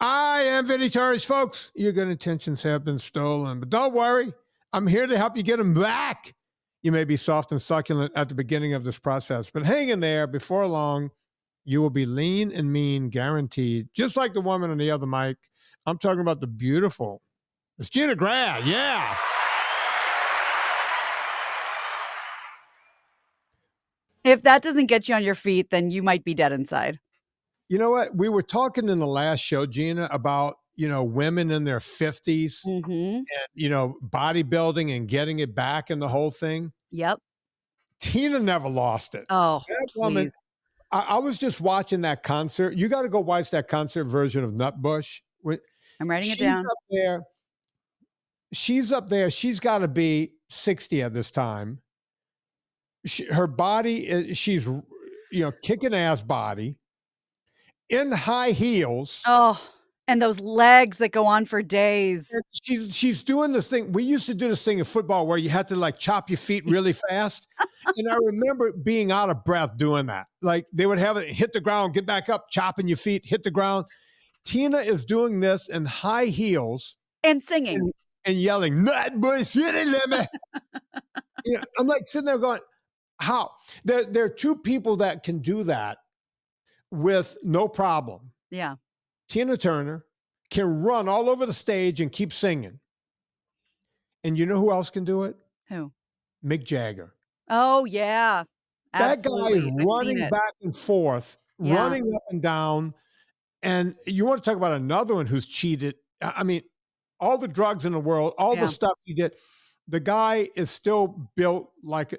I am Vinnie Tortorich, folks. Your good intentions have been stolen, but don't worry. I'm here to help you get them back. You may be soft and succulent at the beginning of this process, but hang in there. Before long, you will be lean and mean, guaranteed, just like the woman on the other mic. I'm talking about the beautiful. It's Gina Grad. Yeah. If that doesn't get you on your feet, then you might be dead inside. You know what? We were talking in the last show, Gina, about, women in their 50s Mm-hmm. and, bodybuilding and getting it back and the whole thing. Yep. Tina never lost it. Oh, That please. woman, I was just watching that concert. You got to go watch that concert version of Nutbush. I'm writing it down. Up there. She's up there. She's got to be 60 at this time. Her body, she's, kicking ass body in high heels. Oh, and those legs that go on for days. And she's doing this thing. We used to do this thing in football where you had to like chop your feet really fast. And I remember being out of breath doing that. Like they would have it hit the ground, get back up, chopping your feet, hit the ground. Tina is doing this in high heels. And singing. And yelling, Nutbush City Limit. I'm like sitting there going, how? There are two people that can do that with no problem. Yeah. Tina Turner can run all over the stage and keep singing. And you know who else can do it? Who? Mick Jagger. Oh, yeah. Absolutely. That guy is running back and forth, running up and down. And you want to talk about another one who's cheated. I mean, all the drugs in the world, all the stuff he did. The guy is still built like,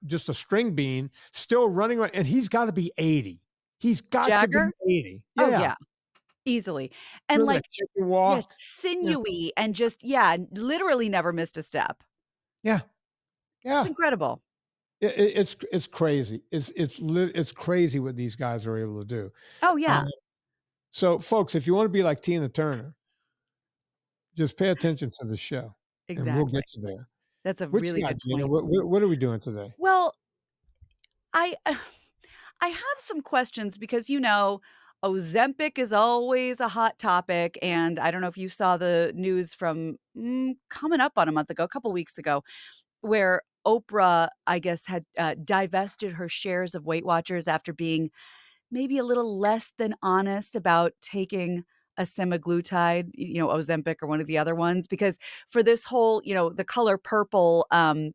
just a string bean, still running around. And he's got to be 80. He's got Jagger? to be 80. Yeah. Oh, yeah. Easily. And doing like, chicken walk. Yes, sinewy and just, literally never missed a step. Yeah. Yeah. It's incredible. It's crazy. It's crazy what these guys are able to do. Oh, yeah. So, folks, if you want to be like Tina Turner, just pay attention to the show. Exactly. And we'll get you there. That's a really good Gina? point. What are we doing today? Well, I have some questions because, Ozempic is always a hot topic. And I don't know if you saw the news from coming up on a month ago, a couple weeks ago, where Oprah, I guess, had divested her shares of Weight Watchers after being maybe a little less than honest about taking a semaglutide, Ozempic or one of the other ones, because for this whole, the color purple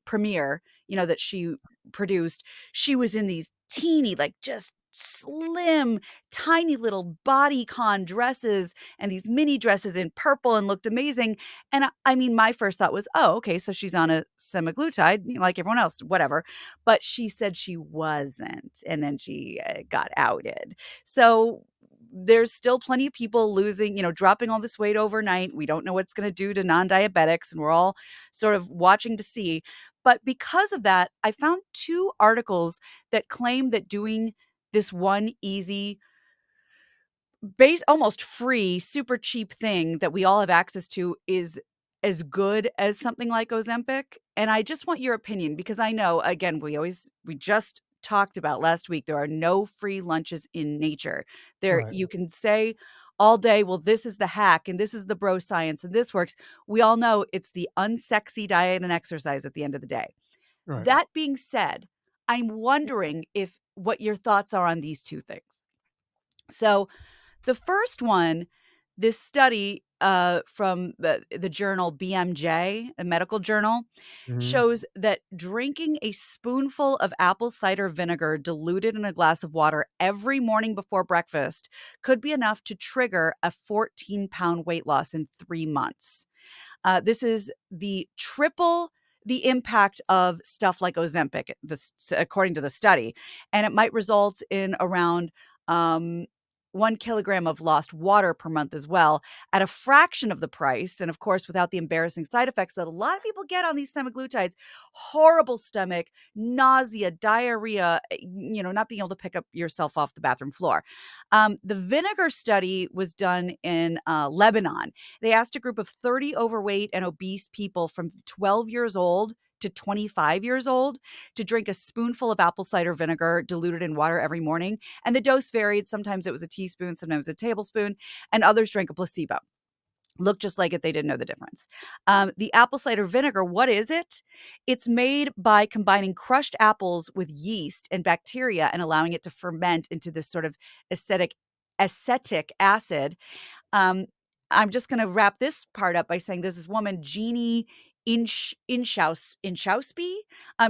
premiere, that she produced, she was in these teeny, like just slim, tiny little bodycon dresses and these mini dresses in purple and looked amazing. And I mean, my first thought was, oh, okay, so she's on a semaglutide, like everyone else, whatever. But she said she wasn't. And then she got outed. So there's still plenty of people losing, dropping all this weight overnight. We don't know what's going to do to non-diabetics, and we're all sort of watching to see. But because of that, I found 2 articles that claim that doing this one easy, almost free, super cheap thing that we all have access to is as good as something like Ozempic. And I just want your opinion, because I know, again, we just talked about last week, there are no free lunches in nature. Right. You can say all day, well, this is the hack and this is the bro science and this works. We all know it's the unsexy diet and exercise at the end of the day. Right. That being said, I'm wondering what your thoughts are on these 2 things. So the first one, this study from the journal BMJ, a medical journal, shows that drinking a spoonful of apple cider vinegar diluted in a glass of water every morning before breakfast could be enough to trigger a 14-pound weight loss in 3 months. This is the triple the impact of stuff like Ozempic, according to the study. And it might result in around 1 kilogram of lost water per month as well, at a fraction of the price. And of course, without the embarrassing side effects that a lot of people get on these semaglutides: horrible stomach, nausea, diarrhea, not being able to pick up yourself off the bathroom floor. The vinegar study was done in Lebanon. They asked a group of 30 overweight and obese people from 12 years old to 25 years old to drink a spoonful of apple cider vinegar diluted in water every morning. And the dose varied. Sometimes it was a teaspoon, sometimes a tablespoon, and others drank a placebo. Looked just like it, they didn't know the difference. The apple cider vinegar, what is it? It's made by combining crushed apples with yeast and bacteria and allowing it to ferment into this sort of acetic acid. um, I'm just gonna wrap this part up by saying there's this woman, Jeannie Inchauspy.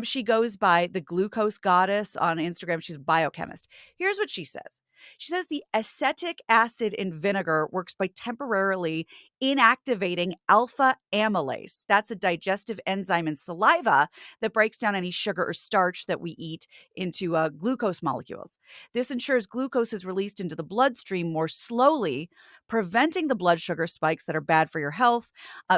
She goes by the Glucose Goddess on Instagram. She's a biochemist. Here's what she says. She says the acetic acid in vinegar works by temporarily inactivating alpha amylase. That's a digestive enzyme in saliva that breaks down any sugar or starch that we eat into glucose molecules. This ensures glucose is released into the bloodstream more slowly, preventing the blood sugar spikes that are bad for your health.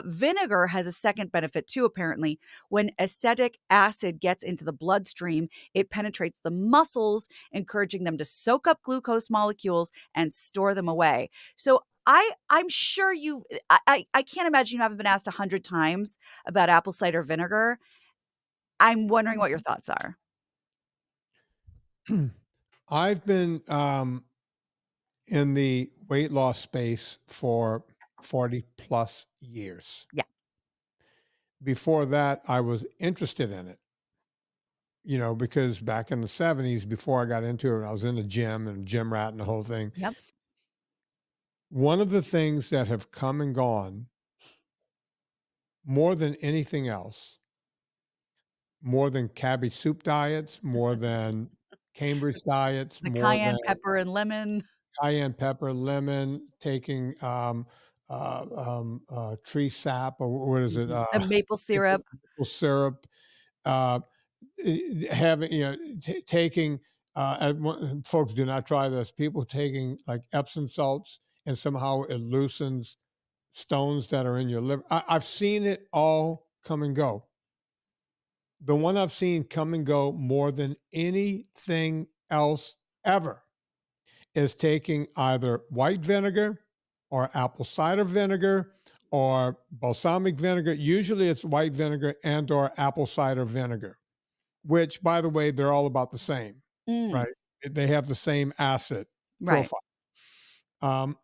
Vinegar has a second benefit too, apparently. When acetic acid gets into the bloodstream, it penetrates the muscles, encouraging them to soak up glucose molecules and store them away. So I'm sure I can't imagine you haven't been asked 100 times about apple cider vinegar. I'm wondering what your thoughts are. I've been in the weight loss space for 40 plus years. Yeah. Before that, I was interested in it, because back in the 70s, before I got into it, I was in the gym and gym rat and the whole thing. Yep. One of the things that have come and gone more than anything else, more than cabbage soup diets, more than Cambridge diets, The more than cayenne pepper and lemon. cayenne pepper, lemon, taking tree sap, or what is it? The maple syrup. Maple syrup, uh, having, taking, folks do not try this. People taking like Epsom salts and somehow it loosens stones that are in your liver. I've seen it all come and go. The one I've seen come and go more than anything else ever is taking either white vinegar or apple cider vinegar or balsamic vinegar. Usually it's white vinegar and or apple cider vinegar, which, by the way, they're all about the same, Mm, right? They have the same acid right. profile. Um,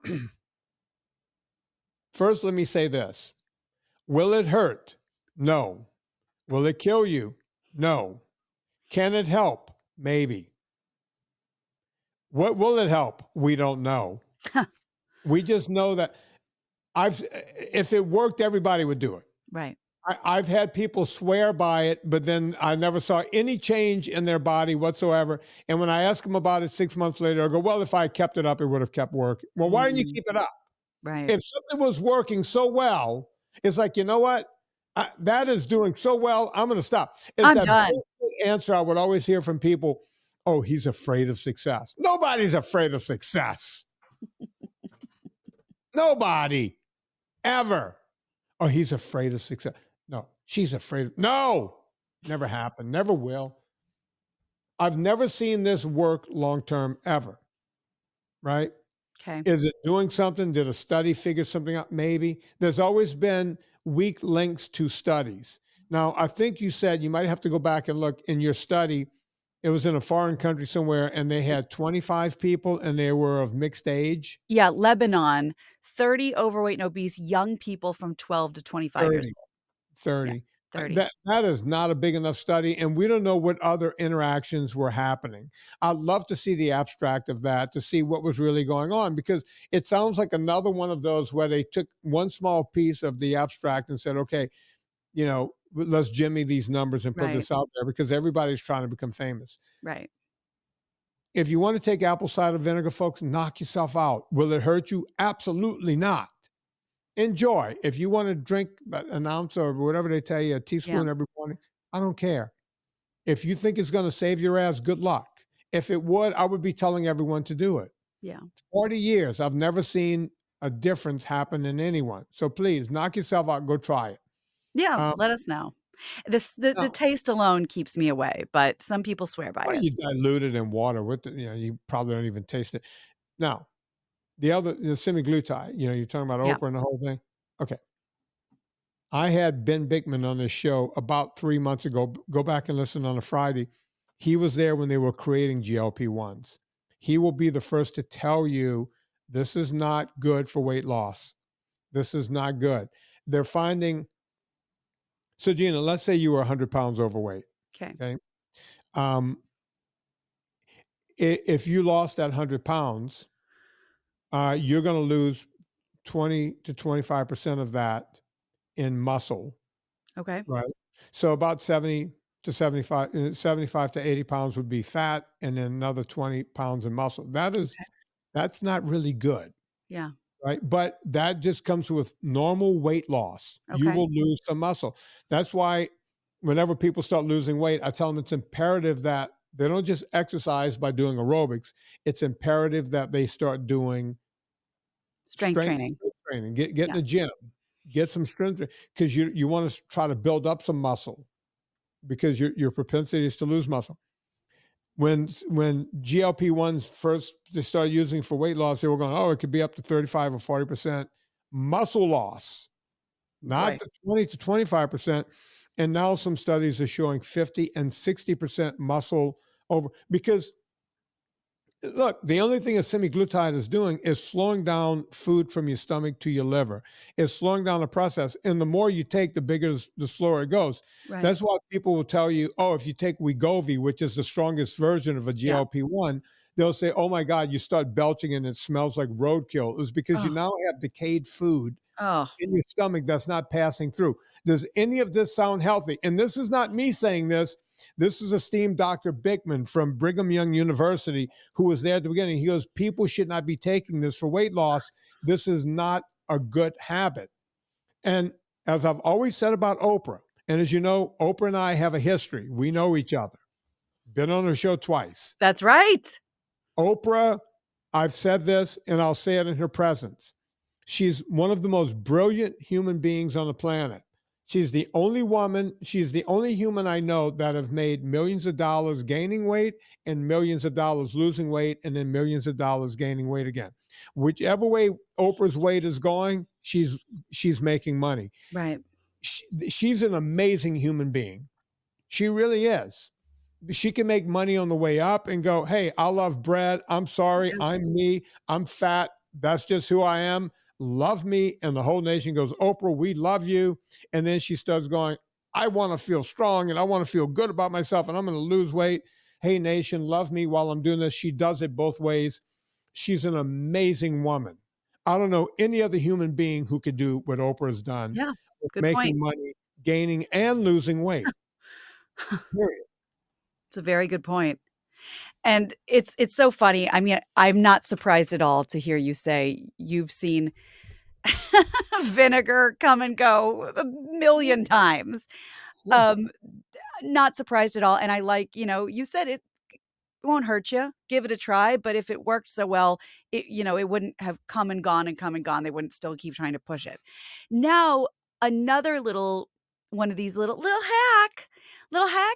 First, let me say this. Will it hurt? No. Will it kill you? No. Can it help? Maybe. What will it help? We don't know. We just know that if it worked, everybody would do it. Right. I've had people swear by it, but then I never saw any change in their body whatsoever. And when I ask them about it 6 months later, I go, well, if I kept it up, it would have kept working. Well, why didn't you keep it up? Right. If something was working so well, it's like, you know what? That is doing so well, I'm going to stop. It's I'm that done. bullshit answer I would always hear from people. Oh, he's afraid of success. Nobody's afraid of success. Nobody, ever. Oh, he's afraid of success. No, she's afraid. No, never happened. Never will. I've never seen this work long-term ever. Right? Okay. Is it doing something? Did a study figure something out? Maybe. There's always been weak links to studies. Now, I think you said you might have to go back and look in your study. It was in a foreign country somewhere, and they had 25 people, and they were of mixed age. Yeah, Lebanon, 30 overweight and obese young people from 12 to 25 years 30. old. Yeah, 30. 30. That is not a big enough study, and we don't know what other interactions were happening. I'd love to see the abstract of that to see what was really going on, because it sounds like another one of those where they took one small piece of the abstract and said, okay, let's jimmy these numbers and put Right. this out there because everybody's trying to become famous. Right. If you want to take apple cider vinegar, folks, knock yourself out. Will it hurt you? Absolutely not. Enjoy. If you want to drink an ounce or whatever they tell you, a teaspoon Yeah. every morning, I don't care. If you think it's going to save your ass, good luck. If it would, I would be telling everyone to do it. Yeah. 40 years, I've never seen a difference happen in anyone. So please knock yourself out, go try it. Yeah, let us know. The Now, taste alone keeps me away, but some people swear by well, it. you dilute it in water with you probably don't even taste it. Now, the semaglutide, you're talking about Yeah. Oprah and the whole thing. Okay. I had Ben Bikman on this show about 3 months ago. Go back and listen on a Friday. He was there when they were creating GLP-1s. He will be the first to tell you this is not good for weight loss. This is not good. They're finding so Gina, let's say you were 100 pounds overweight, Okay. okay? Um, if you lost that 100 pounds, you're going to lose 20 to 25% of that in muscle, Okay. right? So about 70 to 75, 75 to 80 pounds would be fat, and then another 20 pounds in muscle. Okay. That's not really good, Yeah. right? But that just comes with normal weight loss. You Okay. will lose some muscle. That's why whenever people start losing weight, I tell them it's imperative that they don't just exercise by doing aerobics. It's imperative that they start doing Strength training. strength training. Get in Yeah. the gym, get some strength because you want to try to build up some muscle because your propensity is to lose muscle. When GLP-1s first they started using for weight loss, they were going, oh, it could be up to 35 or 40% muscle loss, not Boy. the 20 to 25%. And now some studies are showing 50 and 60% muscle over because look, the only thing a semaglutide is doing is slowing down food from your stomach to your liver. It's slowing down the process. And the more you take, the bigger, the slower it goes. Right. That's why people will tell you, oh, if you take Wegovy, which is the strongest version of a Yeah. GLP-1, they'll say, oh my God, you start belching and it smells like roadkill. It's because you Oh. now have decayed food Oh. in your stomach that's not passing through. Does any of this sound healthy? And this is not me saying this. This is esteemed Dr. Bikman from Brigham Young University, who was there at the beginning. He goes, people should not be taking this for weight loss. This is not a good habit. And as I've always said about Oprah, and as you know, Oprah and I have a history. We know each other. Been on her show twice. That's right. Oprah, I've said this and I'll say it in her presence. She's one of the most brilliant human beings on the planet. She's the only woman, she's the only human I know that have made millions of dollars gaining weight and millions of dollars losing weight and then millions of dollars gaining weight again. Whichever way Oprah's weight is going, she's making money. Right. She's an amazing human being. She really is. She can make money on the way up and go, hey, I love bread. I'm sorry. Yeah. I'm me. I'm fat. That's just who I am. Love me. And the whole nation goes, Oprah, we love you. And then she starts going, I want to feel strong and I want to feel good about myself and I'm going to lose weight. Hey, nation, love me while I'm doing this. She does it both ways. She's an amazing woman. I don't know any other human being who could do what Oprah's done Yeah. with Good point. making money, gaining and losing weight. Period. It's a very good point. And it's so funny. I mean, I'm not surprised at all to hear you say you've seen vinegar come and go a million times. Yeah. Um, not surprised at all. And I like, you said it won't hurt you. Give it a try. But if it worked so well, it wouldn't have come and gone and come and gone. They wouldn't still keep trying to push it. Now, another little one of these little hack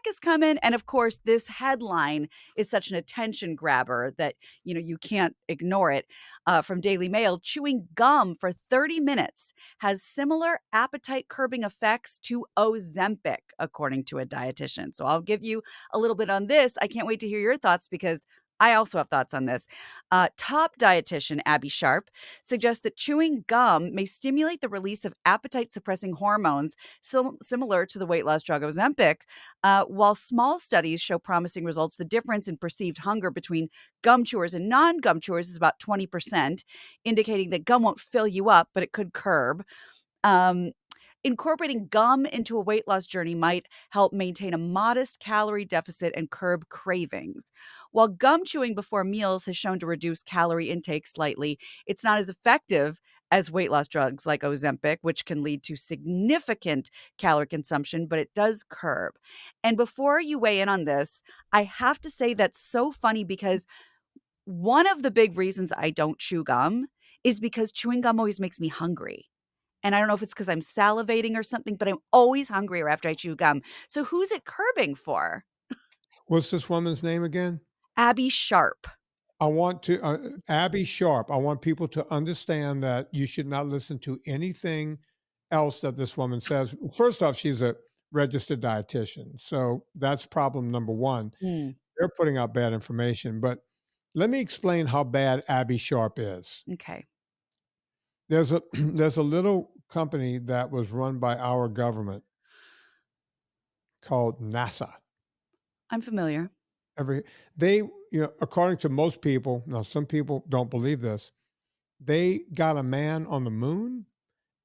is coming. And of course, this headline is such an attention grabber that, you can't ignore it. From Daily Mail, chewing gum for 30 minutes has similar appetite curbing effects to Ozempic, according to a dietitian. So I'll give you a little bit on this. I can't wait to hear your thoughts because I also have thoughts on this. Top dietitian Abby Sharp suggests that chewing gum may stimulate the release of appetite suppressing hormones similar to the weight loss drug Ozempic. While small studies show promising results, the difference in perceived hunger between gum chewers and non gum chewers is about 20%, indicating that gum won't fill you up, but it could curb. Um, Incorporating gum into a weight loss journey might help maintain a modest calorie deficit and curb cravings. While gum chewing before meals has shown to reduce calorie intake slightly, it's not as effective as weight loss drugs like Ozempic, which can lead to significant calorie consumption, but it does curb. And before you weigh in on this, I have to say that's so funny because one of the big reasons I don't chew gum is because chewing gum always makes me hungry. And I don't know if it's because I'm salivating or something, but I'm always hungrier after I chew gum. So who's it curbing for? What's this woman's name again? Abby Sharp. I want to, Abby Sharp. I want people to understand that you should not listen to anything else that this woman says. First off, she's a registered dietitian, so that's problem number one. Mm, They're putting out bad information, but let me explain how bad Abby Sharp is. okay. There's a there's a little company that was run by our government called NASA. I'm familiar. Every they, according to most people, now some people don't believe this, they got a man on the moon,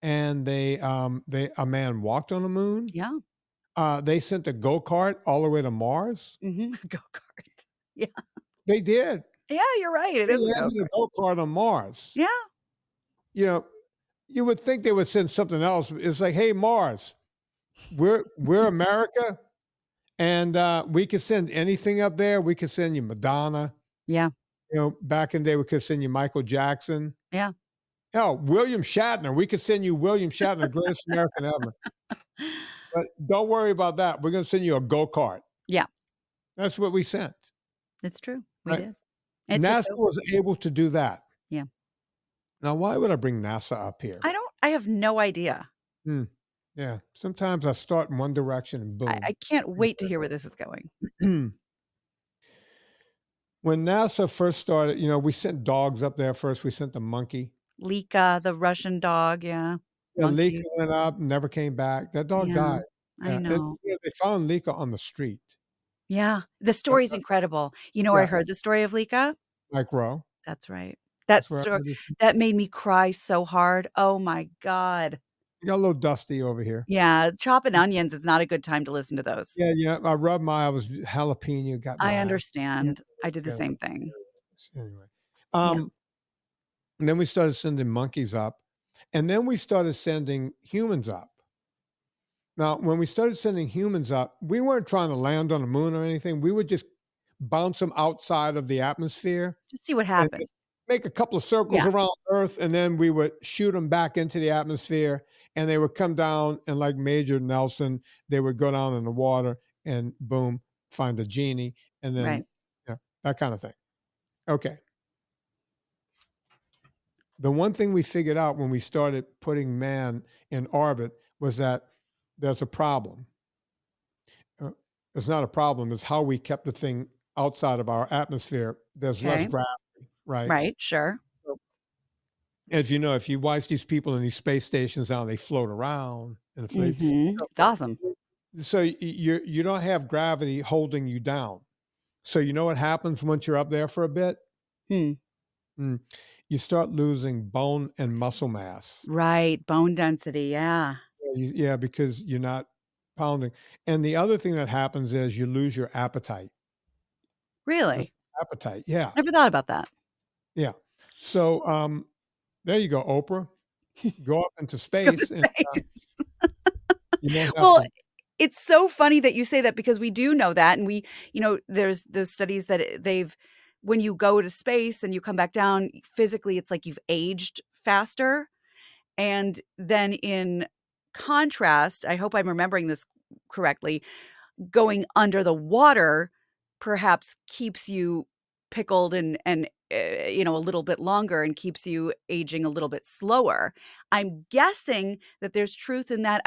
and they a man walked on the moon. Yeah. They sent a go-kart all the way to Mars. Mhm. Go-kart. Yeah. They did. Yeah, you're right. It They is a landed a go-kart. go-kart on Mars. Yeah. You know, you would think they would send something else. It's like, hey, Mars, we're America, and we could send anything up there. We could send you Madonna. Yeah. Back in the day, we could send you Michael Jackson. Yeah. Hell, William Shatner. We could send you William Shatner, greatest American ever. But don't worry about that. We're going to send you a go-kart. Yeah. That's what we sent. It's true. We Right? did. It took NASA over. was able to do that. Yeah. Now, why would I bring NASA up here? I have no idea. Hmm. Yeah. Sometimes I start in one direction and I boom. can't wait to hear where this is going. When NASA first started, we sent dogs up there first. We sent the monkey. Lika, the Russian dog, yeah. Yeah, Lika Monkeys. went up, never came back. That dog Yeah. died. I know. They found Lika on the street. Yeah. The Uh, story's incredible. You know where I Yeah, heard the story of Lika? Mike Rowe. That's right. That That's where I story heard it. that made me cry so hard. Oh my god. You got a little dusty over here. Yeah, chopping onions is not a good time to listen to those. Yeah, I rubbed my I was jalapeno got I my understand. I did the same thing. anyway. Yeah. Um, and then we started sending monkeys up, and then we started sending humans up. Now, when we started sending humans up, we weren't trying to land on the moon or anything. We would just bounce them outside of the atmosphere Just see what and happens. just make a couple of circles Yeah. around Earth, and then we would shoot them back into the atmosphere, and they would come down, and like Major Nelson, they would go down in the water and boom, find a genie, and Right. then that kind of thing. Okay. The one thing we figured out when we started putting man in orbit was that there's a problem. Uh, it's not a problem, it's how we kept the thing outside of our atmosphere. There's less Okay. gravity, right? Right, sure. So, as you know, if you watch these people in these space stations now, they float around and inflate. Mhm. It's awesome. So you don't have gravity holding you down. So you know what happens once you're up there for a bit? Hmm. Mm, you start losing bone and muscle mass. Right, bone density, yeah. Yeah, because you're not pounding. And the other thing that happens is you lose your appetite. This Really? appetite, yeah, Never thought about that. yeah. So, there you go, Oprah. Go up into Go to space, and space. you won't have Well, to. it's so funny that you say that because we do know that, and there's those studies that they've when you go to space and you come back down, physically, it's like you've aged faster. And then in contrast, I hope I'm remembering this correctly, going under the water perhaps keeps you pickled and a little bit longer and keeps you aging a little bit slower. I'm guessing that there's truth in that.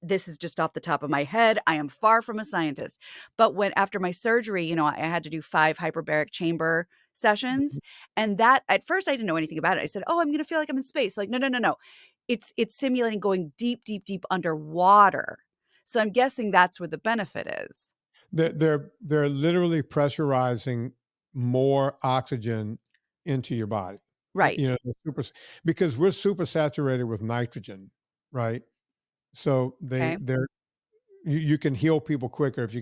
This is just off the top of my head. I am far from a scientist. But when after my surgery, I had to do 5 hyperbaric chamber sessions, and that at first I didn't know anything about it. I said, "Oh, I'm going to feel like I'm in space." Like, no, no, no, no. It's simulating going deep, deep, deep underwater. So I'm guessing that's where the benefit is. They're literally pressurizing more oxygen into your body. Right. They're because we're super saturated with nitrogen, right? So Okay. you can heal people quicker if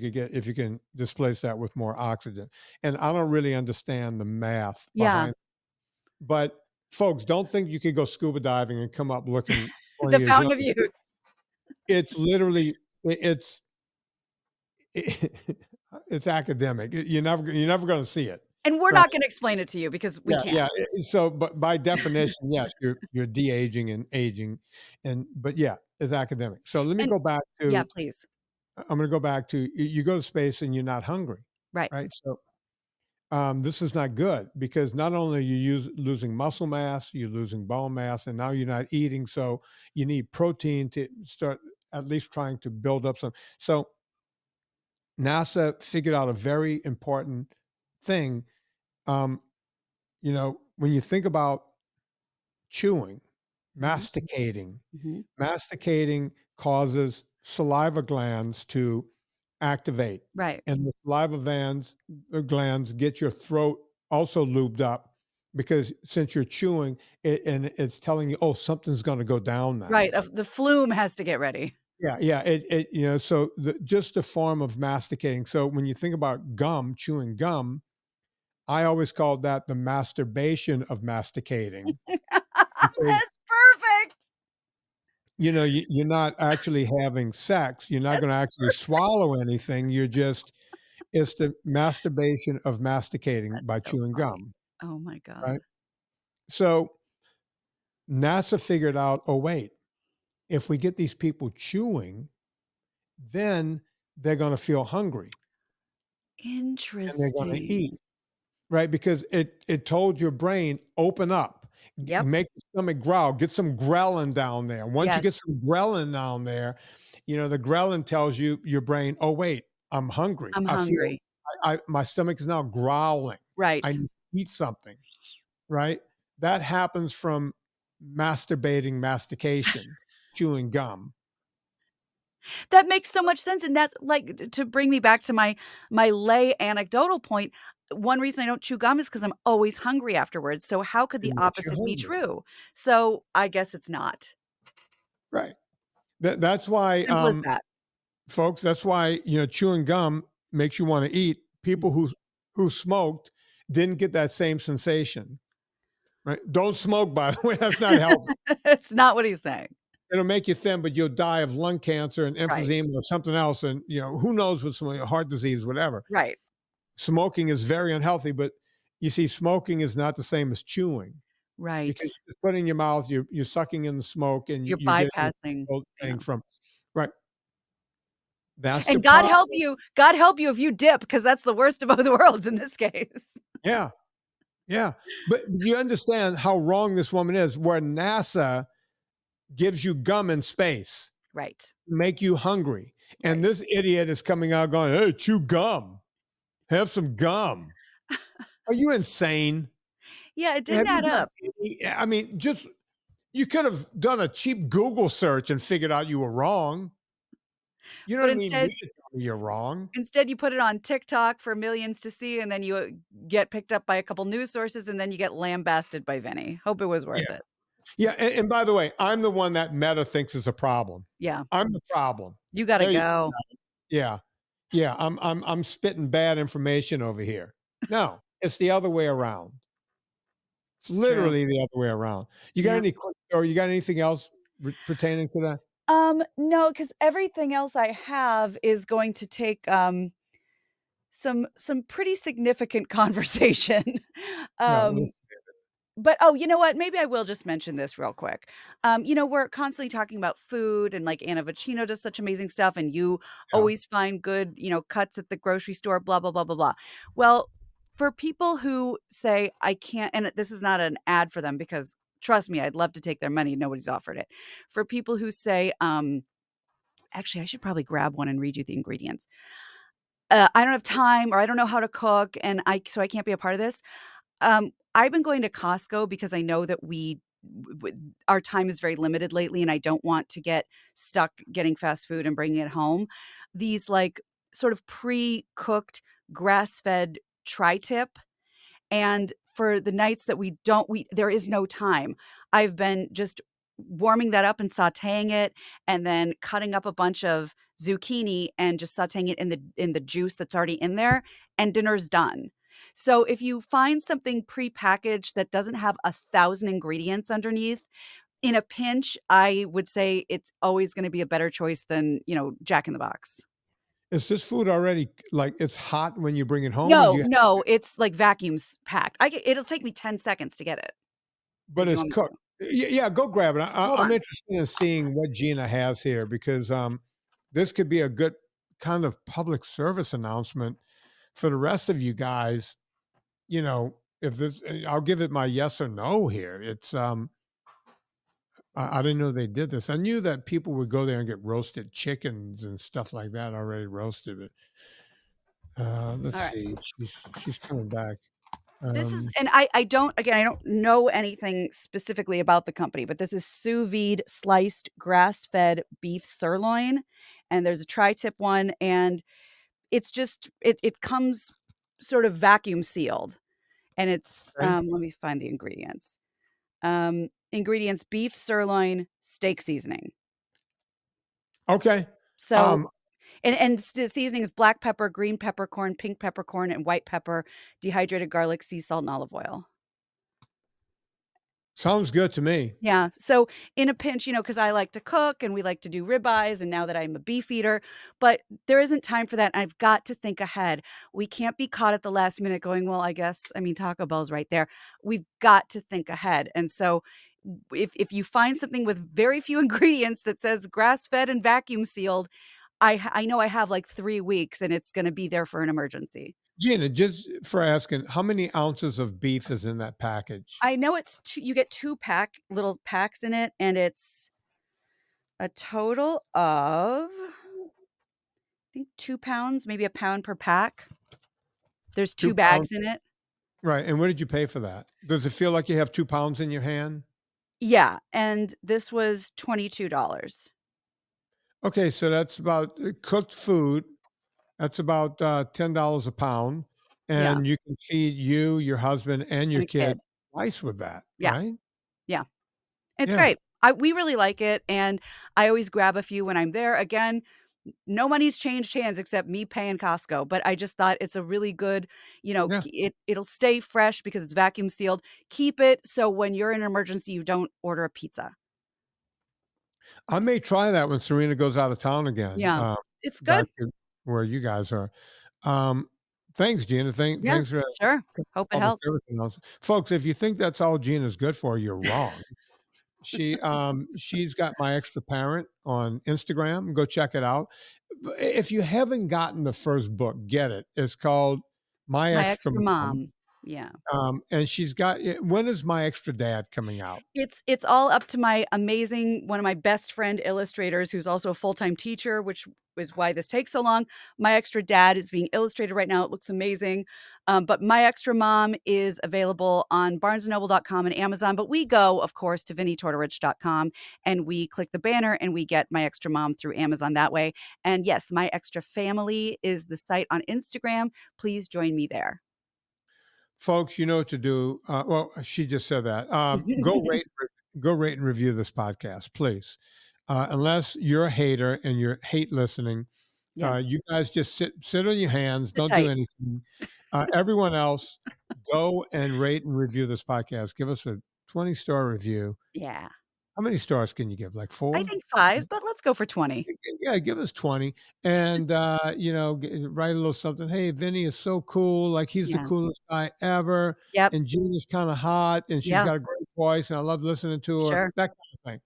you can displace that with more oxygen. And I don't really understand the math Yeah. behind, but folks, don't think you could go scuba diving and come up looking 20 The years fountain younger. of youth. It's literally it's it's academic. You're never going to see it. And we're Right. not gonna explain it to you because we Yeah, can't. yeah. So, but by definition, yes, you're de-aging and aging, but yeah, it's academic. So let me And go back yeah, to. please. I'm going to go back to you go to space and you're not hungry, Right. right? So this is not good because not only are you losing muscle mass, you're losing bone mass, and now you're not eating. So you need protein to start at least trying to build up some. So NASA figured out a very important thing. Um, when you think about chewing, Mhm, masticating, mhm. masticating causes saliva glands to activate, Right, and the saliva glands get your throat also lubed up because since you're chewing it and it's telling you, oh, something's going to go down right, now. of the flume has to get ready. Yeah, yeah. So just a form of masticating. So when you think about gum, chewing gum, I always called that the masturbation of masticating because That's perfect. you're not actually having sex. You're not That's going to actually swallow anything. It's the masturbation of masticating by so chewing funny. gum, Oh my right? god. So NASA figured out, oh wait, if we get these people chewing, then they're going to feel hungry and they're going to eat. Interesting. Right? Because it told your brain, open up, Yep. make the stomach growl, get some ghrelin down there. Once you Yes, get some ghrelin down there, the ghrelin tells your brain, oh wait, I'm hungry. I'm I feel hungry. my stomach is now growling. I Right. need to eat something. Right? That happens from masturbating mastication, chewing gum. That makes so much sense, and that's, like, to bring me back to my lay anecdotal point, one reason I don't chew gum is because 'cause I'm always hungry afterwards, so how could It the makes you opposite be hungry. true? So, I guess it's not. Right. That's why Simple as that. folks, that's why, chewing gum makes you wanna eat. People who smoked didn't get that same sensation, right? Don't smoke, by the way, that's not healthy. It's not what he's saying. It'll make you thin, but you'll die of lung cancer and Right, emphysema or something else, and, who knows what's heart disease, whatever. right, Smoking is very unhealthy, but you see, smoking is not the same as chewing right. because you just put it in your mouth, you're sucking in the smoke, and You're you're getting the bypassing, whole yeah. thing from right. That's the And problem. God help you if you dip, because that's the worst of both worlds in this case. Yeah. Yeah, but you understand how wrong this woman is, where NASA gives you gum in space, Right, make you hungry, and right. this idiot is coming out going, "Hey, chew gum. Have some gum." Are you insane? Yeah, it Have didn't you add done up, I mean, just you could have done a cheap Google search and figured out you were wrong. You but don't need me instead to tell me you're wrong. Instead, you put it on TikTok for millions to see, and then you, get picked up by a couple news sources, and then you get lambasted by Vinnie. Hope it was Yeah. worth it. Yeah, and by the way, I'm the one that Meta thinks is a problem. Yeah. I'm the problem. You gotta There you go. Yeah. Yeah, I'm spitting bad information over here. No, it's the other way around. It's It's true. literally the other way around. You got Yeah. any quick or you got anything else pertaining to that? No, because everything else I have is going to take, some pretty significant conversation. Yeah, Um let's But, oh, you know what? Maybe I will just mention this real quick. We're constantly talking about food and like Anna Vocino does such amazing stuff and you yeah, always find good, cuts at the grocery store, blah, blah, blah, blah, blah. Well, for people who say, I can't, and this is not an ad for them because trust me, I'd love to take their money. Nobody's offered it. For people who say, actually, I should probably grab one and read you the ingredients. I don't have time or I don't know how to cook and so I can't be a part of this. I've been going to Costco because I know that our time is very limited lately, and I don't want to get stuck getting fast food and bringing it home. These, like, sort of pre-cooked, grass-fed tri-tip, and for the nights that we there is no time, I've been just warming that up and sautéing it, and then cutting up a bunch of zucchini and just sautéing it in the juice that's already in there, and dinner's done. So if you find something prepackaged that doesn't have 1,000 ingredients underneath, in a pinch, I would say it's always gonna be a better choice than, Jack in the Box. is this food already like it's hot when you bring it home or No, you no, it's like packed. It'll take me 10 seconds to get it but if you it's want me cooked? to. Yeah, go grab it. Hold I'm on. interested in seeing what Gina has here because this could be a good kind of public service announcement for the rest of you guys. you know, if this, I'll give it my yes or no here. It's I didn't know they did this. I knew that people would go there and get roasted chickens and stuff like that already roasted. But let's All right. see, she's coming back. This is Um, and I don't again, I don't know anything specifically about the company, but this is sous vide sliced grass-fed beef sirloin, and there's a tri-tip one, and it's just it comes sort of vacuum sealed, and it's, okay, let me find the ingredients. Ingredients: beef sirloin, steak seasoning. okay. So Um, and seasoning is black pepper, green peppercorn, pink peppercorn, and white pepper, dehydrated garlic, sea salt, and olive oil. Sounds good to me. Yeah, so in a pinch, because I like to cook and we like to do ribeyes, and now that I'm a beef eater, but there isn't time for that, and I've got to think ahead. We can't be caught at the last minute going, "Well, I mean, Taco Bell's right there." We've got to think ahead, and so if you find something with very few ingredients that says grass-fed and vacuum sealed, I know I have, like, 3 weeks, and it's gonna be there for an emergency. Gina, just for asking, how many ounces of beef is in that package? I know it's 2 you get 2 little packs in it, and it's a total of, I think, 2 pounds, maybe a pound per pack. There's 2 2 pounds, bags in it. right? And what did you pay for that? Does it feel like you have 2 pounds in your hand? Yeah, and this was $22. Okay, so that's about cooked food. That's about $10 a pound, Yeah, and you can feed you, your husband, and and your a kid kid. twice with that, Yeah, right? yeah. It's Yeah. great. We really like it, and I always grab a few when I'm there. Again, no money's changed hands except me paying Costco, but I just thought it's a really good, Yeah. it'll stay fresh because it's vacuum sealed. Keep it so when you're in an emergency, you don't order a pizza. I may try that when Serena goes out of town again, Yeah, it's back good. to where you guys are. Um, thanks, Gina. Yeah, Thanks for sure. Hope it public helps. service announcement. Folks, if you think that's all Gina's good for, you're wrong. She's got My Extra Parent on Instagram. Go check it out. If you haven't gotten the first book, get it. It's called My My Extra extra Mom. mom. Yeah. And she's got when is My Extra Dad coming out? It's all up to my amazing one of my best friend illustrators who's also a full-time teacher, which is why this takes so long. My Extra Dad is being illustrated right now, it looks amazing. But My Extra Mom is available on barnesandnoble.com and Amazon, but we go, of course, to vinnietortorich.com, and we click the banner, and we get My Extra Mom through Amazon that way. And yes, My Extra Family is the site on Instagram. Please join me there. Folks, you know what to do. Well, she just said that. Go rate and review this podcast, please. Unless you're a hater and you hate listening, Yeah, you guys just sit on your hands, sit don't do tight. anything. Everyone else, go and rate and review this podcast. Give us a 20-star review. Yeah. How many stars can you give? Like I 4? think 5, but let's go for 20. Yeah, give us 20 and, write a little something. "Hey, Vinny is so cool, like, he's the Yeah. coolest guy ever, Yep. and Gina's kinda hot, and she's Yeah. got a great voice, and I love listening to her," Sure. that kind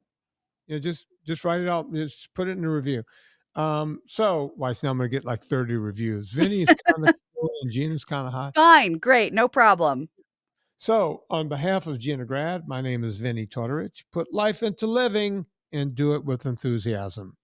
of thing. Just write it out, just put it in the review. Now I'm gonna get, like, 30 reviews. Vinny is kinda cool, and Gina's kinda hot. Fine, great, no problem. So, on behalf of Gina Grad, my name is Vinnie Tortorich. Put life into living and do it with enthusiasm.